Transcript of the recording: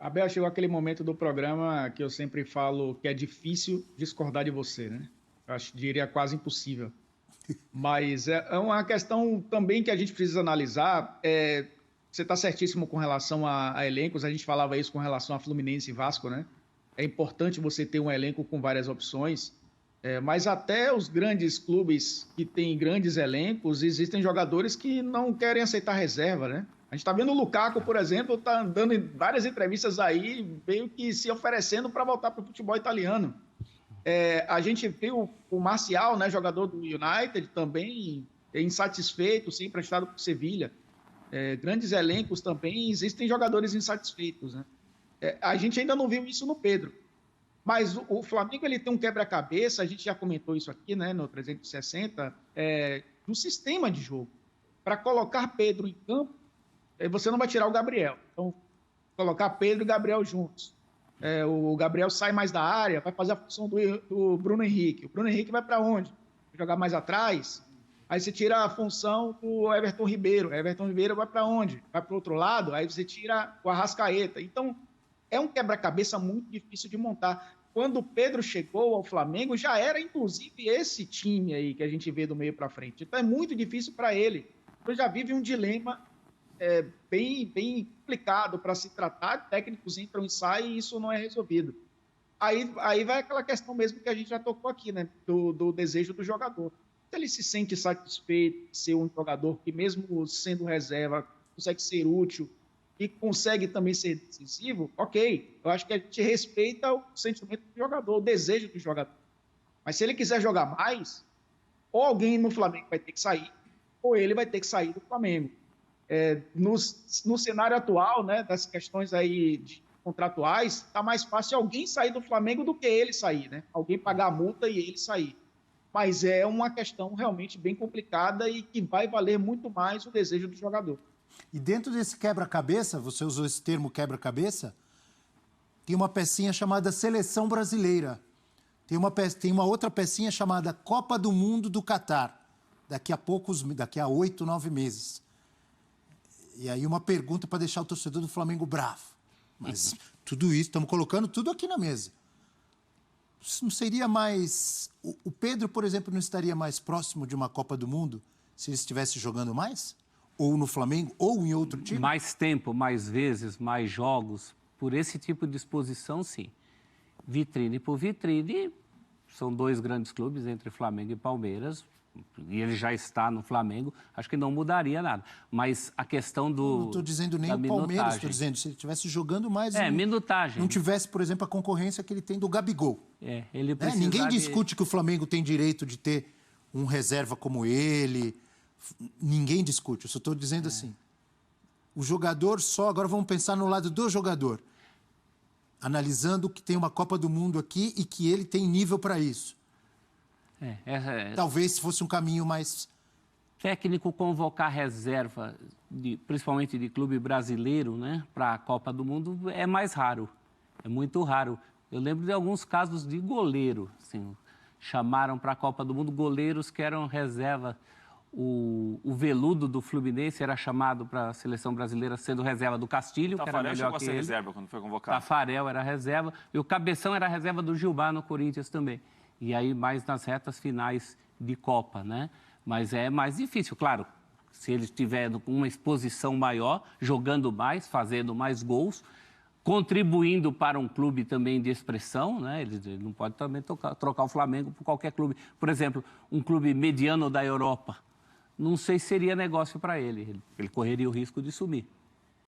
Abel, chegou aquele momento do programa que eu sempre falo que é difícil discordar de você, né? Eu acho, diria quase impossível. Mas é uma questão também que a gente precisa analisar. Você está certíssimo com relação a elencos, a gente falava isso com relação a Fluminense e Vasco, né? É importante você ter um elenco com várias opções, mas até os grandes clubes que têm grandes elencos, existem jogadores que não querem aceitar reserva, né? A gente está vendo o Lukaku, por exemplo, está dando em várias entrevistas aí, meio que se oferecendo para voltar para o futebol italiano. A gente viu o Marcial, né, jogador do United, também insatisfeito, sim, emprestado para o Sevilha. Grandes elencos também, existem jogadores insatisfeitos, né? A gente ainda não viu isso no Pedro. Mas o Flamengo ele tem um quebra-cabeça, a gente já comentou isso aqui, né, no 360, no sistema de jogo. Para colocar Pedro em campo, você não vai tirar o Gabriel. Então, colocar Pedro e Gabriel juntos. O Gabriel sai mais da área, vai fazer a função do Bruno Henrique. O Bruno Henrique vai para onde? Vai jogar mais atrás? Aí você tira a função do Everton Ribeiro. O Everton Ribeiro vai para onde? Vai para o outro lado? Aí você tira o Arrascaeta. Então, é um quebra-cabeça muito difícil de montar. Quando o Pedro chegou ao Flamengo, já era, inclusive, esse time aí que a gente vê do meio para frente. Então, é muito difícil para ele. Ele já vive um dilema bem complicado para se tratar. Técnicos entram e saem e isso não é resolvido. Aí vai aquela questão mesmo que a gente já tocou aqui, né? Do desejo do jogador. Se ele se sente satisfeito de ser um jogador que, mesmo sendo reserva, consegue ser útil e consegue também ser decisivo, ok. Eu acho que a gente respeita o sentimento do jogador, o desejo do jogador. Mas se ele quiser jogar mais, ou alguém no Flamengo vai ter que sair, ou ele vai ter que sair do Flamengo. No cenário atual, né, das questões aí contratuais, está mais fácil alguém sair do Flamengo do que ele sair, né? Alguém pagar a multa e ele sair. Mas é uma questão realmente bem complicada e que vai valer muito mais o desejo do jogador. E dentro desse quebra-cabeça, você usou esse termo quebra-cabeça, tem uma pecinha chamada Seleção Brasileira. Tem uma outra pecinha chamada Copa do Mundo do Catar. Daqui a 8, 9 meses. E aí uma pergunta para deixar o torcedor do Flamengo bravo. Mas tudo isso, estamos colocando tudo aqui na mesa. Não seria mais... O Pedro, por exemplo, não estaria mais próximo de uma Copa do Mundo se ele estivesse jogando mais? Ou no Flamengo, ou em outro time? Mais tempo, mais vezes, mais jogos. Por esse tipo de exposição, sim. Vitrine por vitrine, são dois grandes clubes entre Flamengo e Palmeiras, e ele já está no Flamengo, acho que não mudaria nada. Mas a questão do... Não estou dizendo nem o Palmeiras, estou dizendo, se ele estivesse jogando mais... minutagem. Não tivesse, por exemplo, a concorrência que ele tem do Gabigol. Ele precisa Ninguém discute que o Flamengo tem direito de ter um reserva como ele. Ninguém discute, eu só estou dizendo assim. O jogador só... Agora vamos pensar no lado do jogador. Analisando que tem uma Copa do Mundo aqui e que ele tem nível para isso. Talvez fosse um caminho mais... Técnico convocar reserva, principalmente de clube brasileiro, né, para a Copa do Mundo, é mais raro. É muito raro. Eu lembro de alguns casos de goleiro. Assim, chamaram para a Copa do Mundo goleiros que eram reserva. O Veludo do Fluminense era chamado para a seleção brasileira sendo reserva do Castilho, que era melhor que ele. Reserva quando foi convocado. Tafarel era reserva. E o Cabeção era reserva do Gilmar no Corinthians também. E aí mais nas retas finais de Copa, né? Mas é mais difícil, claro, se ele estiver com uma exposição maior, jogando mais, fazendo mais gols, contribuindo para um clube também de expressão, né? Ele não pode também trocar o Flamengo por qualquer clube. Por exemplo, um clube mediano da Europa, não sei se seria negócio para ele. Ele correria o risco de sumir.